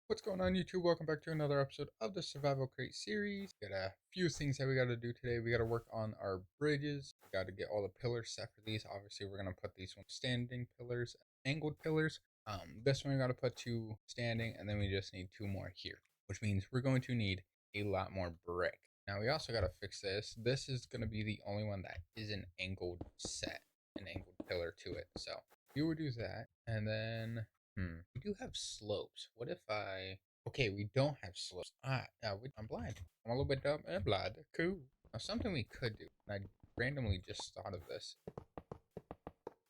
What's going on, YouTube? Welcome back to another episode of the Survival Crate series. Got a few things that we got to do today. We got to work on our bridges. We got to get all the pillars set for these. Obviously, we're going to put these ones standing pillars, angled pillars. This one we got to put two standing, and then we just need two more here, which means we're going to need a lot more brick. Now, we also got to fix this. This is going to be the only one that is an angled set, an angled pillar to it. So you would do that, and then we do have slopes. What if I... Okay, we don't have slopes. I'm blind. I'm a little bit dumb and blind. Cool. Now, something we could do, and I randomly just thought of this.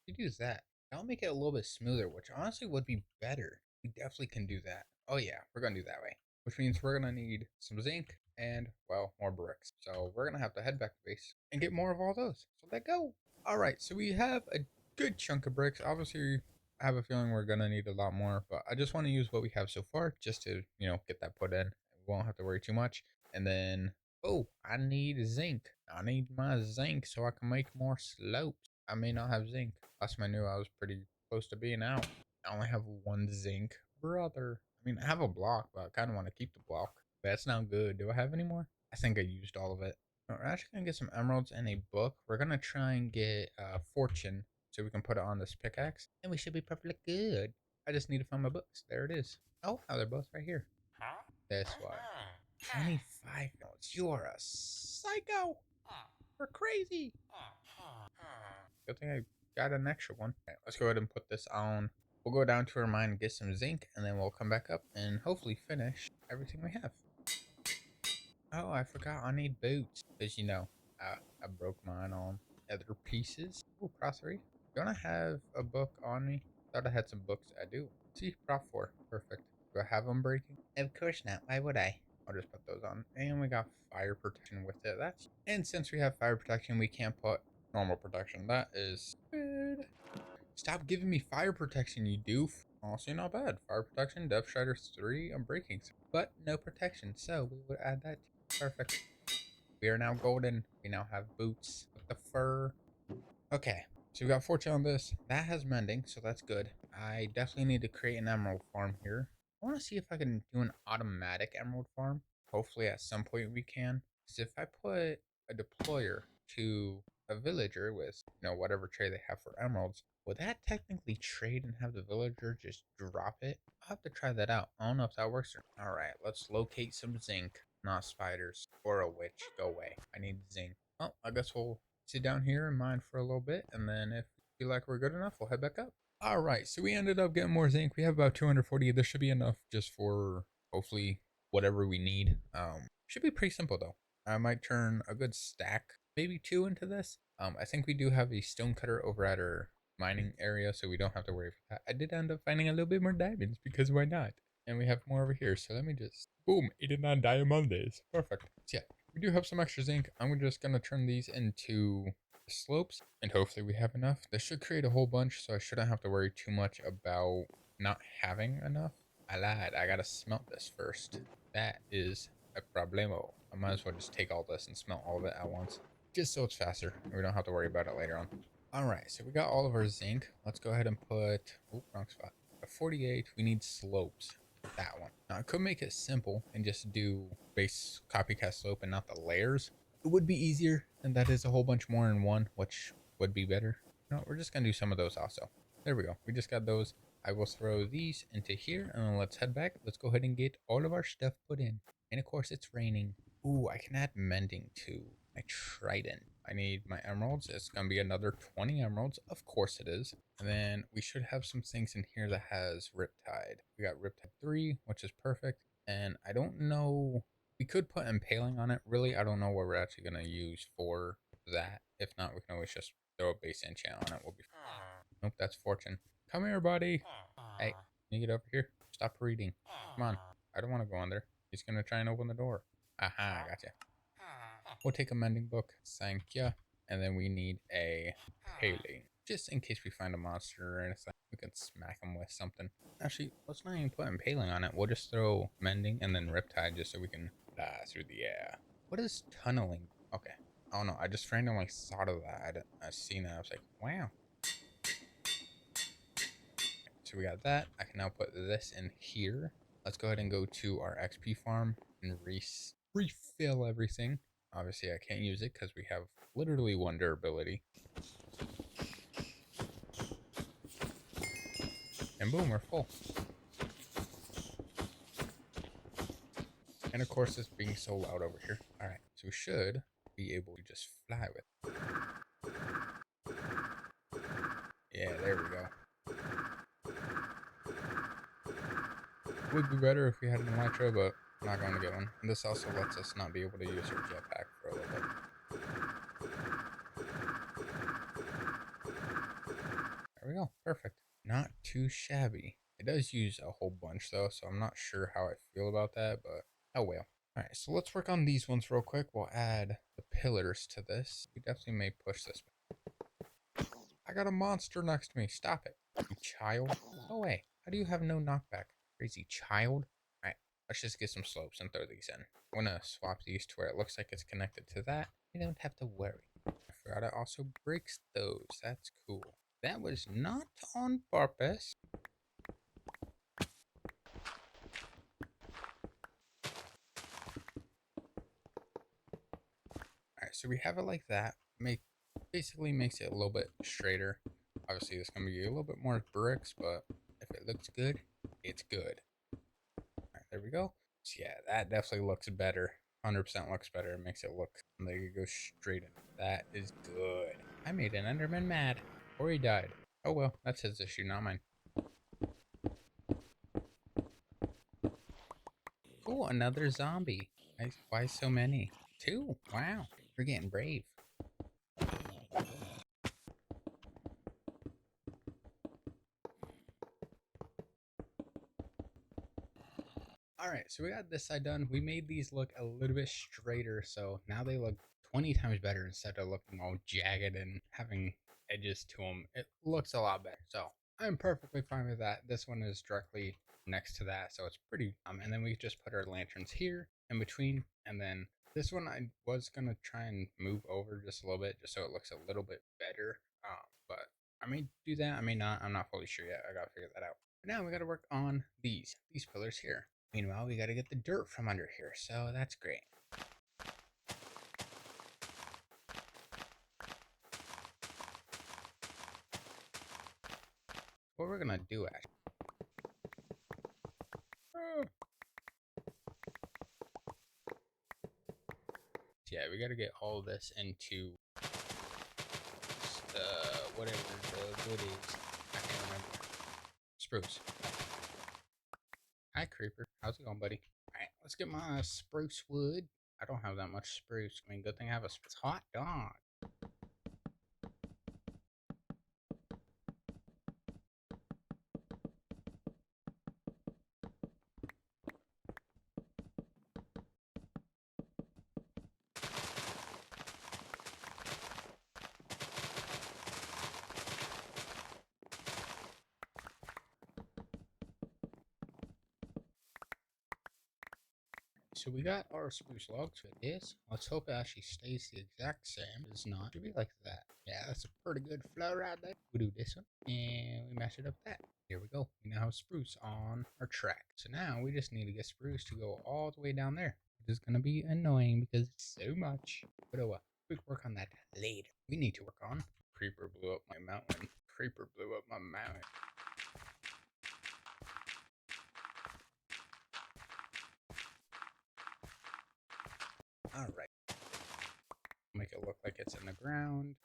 We do that. That'll make it a little bit smoother, which honestly would be better. We definitely can do that. Oh yeah, we're gonna do that way. Which means we're gonna need some zinc and, well, more bricks. So we're gonna have to head back to base and get more of all those. So let go. Alright, so we have a good chunk of bricks. Obviously, I have a feeling we're gonna need a lot more, but I just want to use what we have so far just to, get that put in. We won't have to worry too much. And then, oh, I need zinc. I need my zinc so I can make more slopes. I may not have zinc. Last time I knew I was pretty close to being out. I only have one zinc. Brother. I mean, I have a block, but I kind of want to keep the block. That's not good. Do I have any more? I think I used all of it. We're actually going to get some emeralds and a book. We're going to try and get fortune so we can put it on this pickaxe. And we should be perfectly good. I just need to find my books. There it is. Oh, they're both right here. That's why. 25 notes. You're a psycho. We're crazy. Good thing I got an extra one. Right, let's go ahead and put this on. We'll go down to our mine and get some zinc, and then we'll come back up and hopefully finish everything we have. Oh, I forgot I need boots. Because, I broke mine on other pieces. Oh, Prop 3. Don't I have a book on me? Thought I had some books. I do. See, Prop 4. Perfect. Do I have them breaking? Of course not. Why would I? I'll just put those on. And we got fire protection with it. And since we have fire protection, we can't put normal protection. That is good. Stop giving me fire protection, you doof. Honestly, not bad. Fire protection, Depth Strider 3, and breaking. But no protection, so we would add that. Perfect. We are now golden. We now have boots with the fur. Okay, so we got fortune on this. That has mending, so that's good. I definitely need to create an emerald farm here. I want to see if I can do an automatic emerald farm. Hopefully at some point we can. So if I put a deployer to a villager with, whatever trade they have for emeralds, would that technically trade and have the villager just drop it? I'll have to try that out. I don't know if that works or not. Alright, let's locate some zinc. Not spiders. Or a witch. Go away. I need zinc. Oh, I guess we'll sit down here and mine for a little bit, and then if we feel like we're good enough, we'll head back up. All right, so we ended up getting more zinc. We have about 240. This should be enough just for hopefully whatever we need. Should be pretty simple though. I might turn a good stack, maybe two into this. I think we do have a stone cutter over at our mining area, so we don't have to worry for that. I did end up finding a little bit more diamonds because why not? And we have more over here, so let me just boom, 89 diamonds. Perfect. So yeah, we do have some extra zinc. I'm just gonna turn these into slopes, and hopefully we have enough. This should create a whole bunch, so I shouldn't have to worry too much about not having enough. I lied. I gotta smelt this first. That is a problemo. I might as well just take all this and smelt all of it at once, just so it's faster. We don't have to worry about it later on. All right, so we got all of our zinc. Let's go ahead and put, oh, wrong spot. At 48, we need slopes. That one. Now I could make it simple and just do base copycat slope and not the layers. It would be easier, and that is a whole bunch more in one, which would be better. No, we're just gonna do some of those also. There we go. We just got those. I will throw these into here, and then let's head back. Let's go ahead and get all of our stuff put in. And of course, it's raining. Ooh, I can add mending to my trident. I need my emeralds. It's gonna be another 20 emeralds. Of course it is. And then we should have some things in here that has Riptide. We got Riptide 3, which is perfect. And I don't know, we could put impaling on it. Really, I don't know what we're actually gonna use for that. If not, we can always just throw a base enchant on it. We'll be fine. Nope, that's fortune. Come here, buddy. Hey, can you get over here? Stop reading. Come on. I don't want to go in there. He's gonna try and open the door. Aha, I gotcha. We'll take a mending book. Thank ya. And then we need a paling. Just in case we find a monster or anything, we can smack him with something. Actually, let's not even put impaling on it. We'll just throw mending and then riptide just so we can fly through the air. What is tunneling? Okay. Oh no, I just randomly thought of that. I seen it. I was like, wow. So we got that. I can now put this in here. let's go ahead and go to our XP farm and refill everything. Obviously, I can't use it because we have literally one durability. And boom, we're full. And of course, it's being so loud over here. All right, so we should be able to just fly with it. Yeah, there we go. Would be better if we had an Elytra, but I'm not going to get one. And this also lets us not be able to use our jetpack for a little bit. There we go. Perfect. Not too shabby. It does use a whole bunch though, so I'm not sure how I feel about that, but oh well. Alright, so let's work on these ones real quick. We'll add the pillars to this. We definitely may push this back. I got a monster next to me. Stop it. You child. No way. How do you have no knockback? Crazy child. Alright, let's just get some slopes and throw these in. I'm gonna swap these to where it looks like it's connected to that. You don't have to worry. I forgot it also breaks those. That's cool. That was not on purpose. Alright, so we have it like that. Basically makes it a little bit straighter. Obviously, it's going to be a little bit more bricks, but if it looks good, it's good. Alright, there we go. So yeah, that definitely looks better. 100% looks better. It makes it look like it goes straight in. That is good. I made an Enderman mad. Or he died. Oh well, that's his issue, not mine. Cool, another zombie. Why so many? 2? Wow, we're getting brave. Alright, so we got this side done. We made these look a little bit straighter, so now they look 20 times better instead of looking all jagged and having edges to them. It looks a lot better, so I'm perfectly fine with that. This one is directly next to that, so it's pretty and then we just put our lanterns here in between, and then this one I was gonna try and move over just a little bit just so it looks a little bit better, but I may do that, I may not. I'm not fully sure yet. I gotta figure that out. But now we gotta work on these pillars here. Meanwhile, we gotta get the dirt from under here, so that's great. What we're gonna do actually. Yeah, we gotta get all this into whatever the wood is. I can't remember. Spruce. Hi, Creeper. How's it going, buddy? Alright, let's get my spruce wood. I don't have that much spruce. I mean, good thing I have a hot dog. So we got our spruce logs for this. Let's hope it actually stays the exact same. It's not. It should be like that. Yeah, that's a pretty good flow right there. We do this one, and we match it up with that. Here we go. We now have spruce on our track. So now we just need to get spruce to go all the way down there. Which is going to be annoying because it's so much. But oh well. We can work on that later. We need to work on. Creeper blew up my mountain. Creeper blew up my mountain. Alright. Make it look like it's in the ground.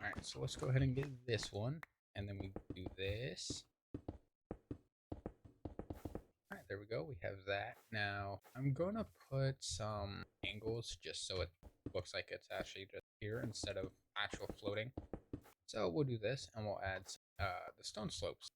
Alright, so let's go ahead and get this one. And then we do this. Alright, there we go. We have that. Now, I'm going to put some angles just so it looks like it's actually just here instead of actual floating. So we'll do this, and we'll add the stone slopes.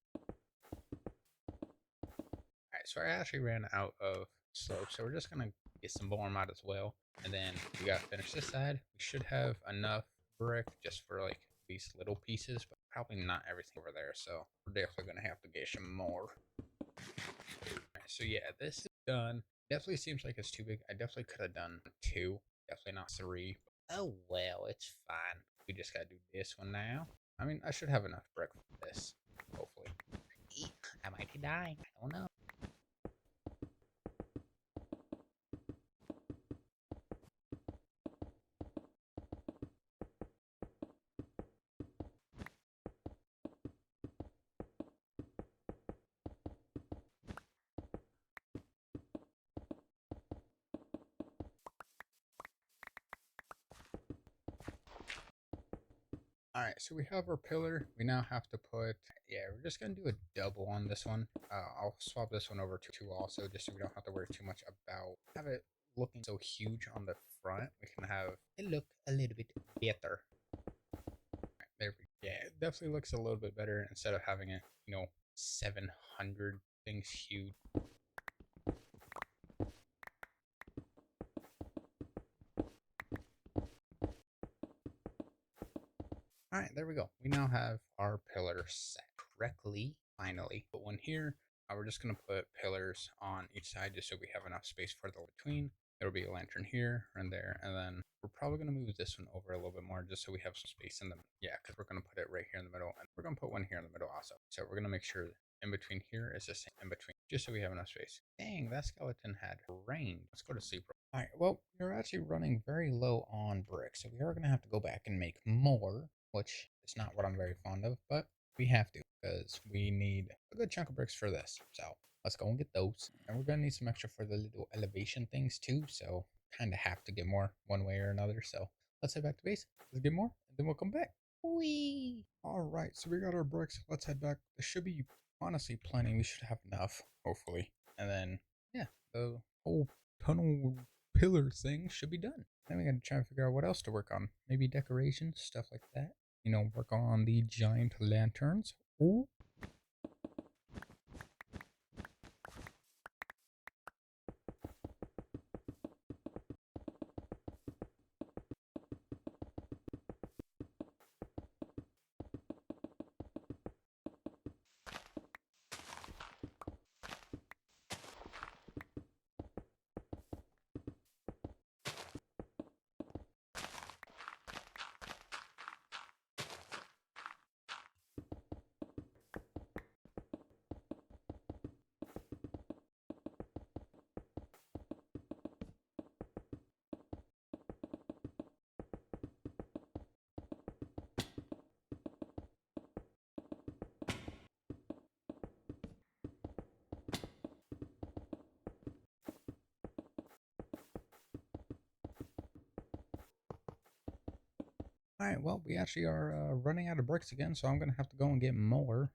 Alright, so I actually ran out of slopes, so we're just going to get some more out as well. And then we got to finish this side. We should have enough brick just for like these little pieces, but probably not everything over there, so we're definitely going to have to get some more. Alright, so yeah, this is done. Definitely seems like it's too big. I definitely could have done 2, definitely not 3. Oh well, it's fine. We just gotta do this one now. I mean, I should have enough brick for this, hopefully. I might be dying. I don't know. All right, so we have our pillar. We now have to put, yeah, we're just gonna do a double on this one. I'll swap this one over to 2 also, just so we don't have to worry too much about have it looking so huge on the front. We can have it look a little bit better. There we go. Yeah, it definitely looks a little bit better instead of having it, 700 things huge. All right, there we go. We now have our pillar set correctly, finally. Put one here. We're just going to put pillars on each side just so we have enough space for the between. There'll be a lantern here and there, and then we're probably going to move this one over a little bit more just so we have some space in the, yeah, because we're going to put it right here in the middle, and we're going to put one here in the middle also. So we're going to make sure in between here is the same in between, just so we have enough space. Dang, that skeleton had rain. Let's go to sleep. All right, well, we're actually running very low on bricks, so we are going to have to go back and make more, which is not what I'm very fond of, but we have to because we need a good chunk of bricks for this. So let's go and get those. And we're going to need some extra for the little elevation things too, so kind of have to get more one way or another. So let's head back to base. Let's get more, and then we'll come back. Whee! All right, so we got our bricks. Let's head back. There should be honestly plenty. We should have enough, hopefully. And then, yeah, the whole tunnel pillar thing should be done. Then we gotta try and figure out what else to work on. Maybe decorations, stuff like that. Work on the giant lanterns. Ooh. All right, well, we actually are running out of bricks again, so I'm going to have to go and get more.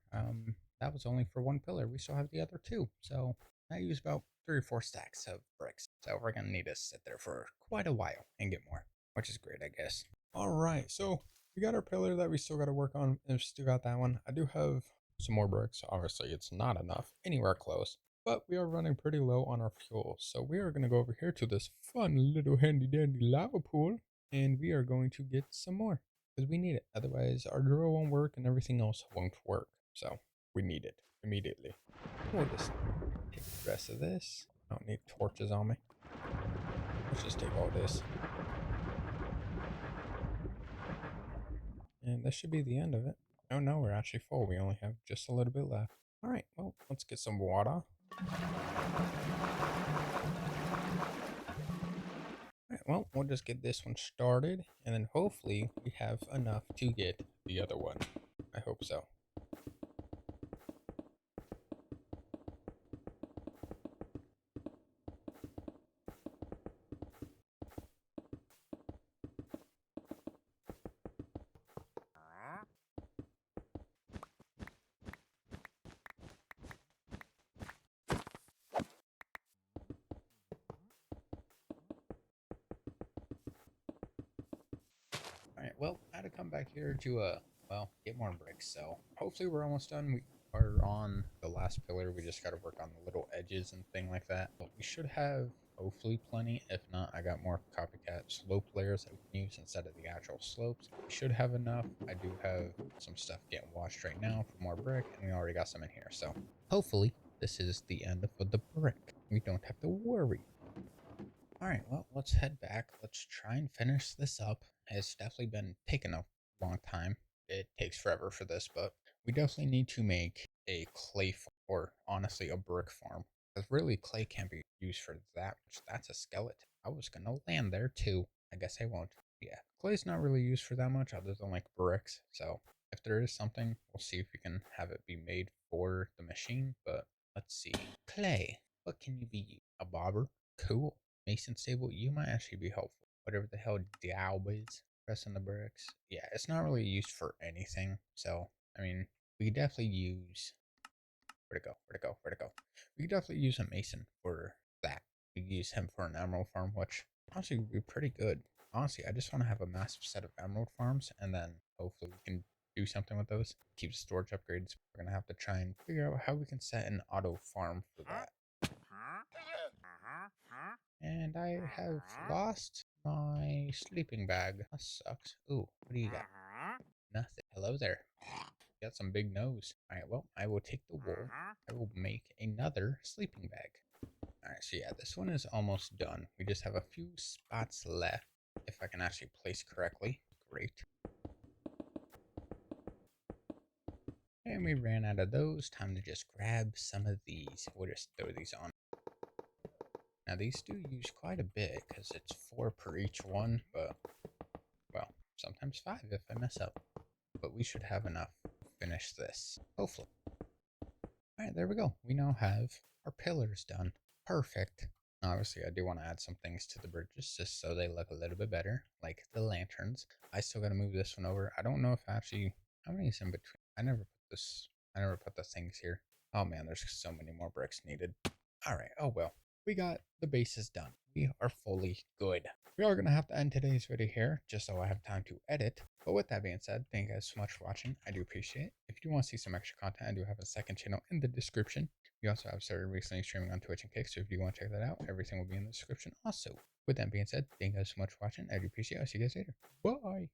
That was only for one pillar. We still have the other 2, so I use about 3 or 4 stacks of bricks. So we're going to need to sit there for quite a while and get more, which is great, I guess. All right, so we got our pillar that we still got to work on, and we still got that one. I do have some more bricks. Obviously, it's not enough anywhere close, but we are running pretty low on our fuel. So we are going to go over here to this fun little handy dandy lava pool, and we are going to get some more because we need it. Otherwise, our drill won't work and everything else won't work. So we need it immediately. We'll just take the rest of this. I don't need torches on me. Let's just take all this. And this should be the end of it. Oh no, we're actually full. We only have just a little bit left. All right, well, let's get some water. Alright, well, we'll just get this one started, and then hopefully we have enough to get the other one. I hope so. Alright, well, I had to come back here to, well, get more bricks, so hopefully we're almost done. We are on the last pillar. We just gotta work on the little edges and thing like that. But we should have, hopefully, plenty. If not, I got more copycat slope layers that we can use instead of the actual slopes. We should have enough. I do have some stuff getting washed right now for more brick, and we already got some in here, so hopefully this is the end of the brick. we don't have to worry. Alright, well, let's head back. Let's try and finish this up. It's definitely been taking a long time. It takes forever for this, but we definitely need to make a clay farm, or honestly, a brick farm. Because really, clay can't be used for that much. That's a skeleton. I was going to land there too. I guess I won't. Yeah, clay's not really used for that much other than like bricks. So if there is something, we'll see if we can have it be made for the machine. But let's see. Clay. What can you be used? A bobber? Cool. Mason stable, you might actually be helpful. Whatever the hell Diab is. Pressing the bricks. Yeah, it's not really used for anything. So, I mean, we could definitely use. Where'd it go? Where'd it go? Where'd it go? We could definitely use a Mason for that. We could use him for an emerald farm, which honestly would be pretty good. Honestly, I just want to have a massive set of emerald farms, and then hopefully we can do something with those. Keep storage upgrades. We're gonna have to try and figure out how we can set an auto farm for that. And I have lost my sleeping bag. That sucks. Ooh, what do you got? Nothing. Hello there. You got some big nose. Alright, well, I will take the wool. I will make another sleeping bag. Alright, so yeah, this one is almost done. We just have a few spots left. If I can actually place correctly. Great. And we ran out of those. Time to just grab some of these. We'll just throw these on. Now these do use quite a bit because it's 4 per each one, but well, sometimes 5 if I mess up. But we should have enough to finish this, hopefully. Alright, there we go. We now have our pillars done. Perfect. Obviously, I do want to add some things to the bridges just so they look a little bit better, like the lanterns. I still got to move this one over. I don't know if actually, how many is in between? I never put the things here. Oh man, there's so many more bricks needed. Alright, oh well. We got the bases done. We are fully good. We are going to have to end today's video here, just so I have time to edit. But with that being said, thank you guys so much for watching. I do appreciate it. If you do want to see some extra content, I do have a second channel in the description. We also have started recently streaming on Twitch and Kick, so if you want to check that out, everything will be in the description also. With that being said, thank you guys so much for watching. I do appreciate it. I'll see you guys later. Bye!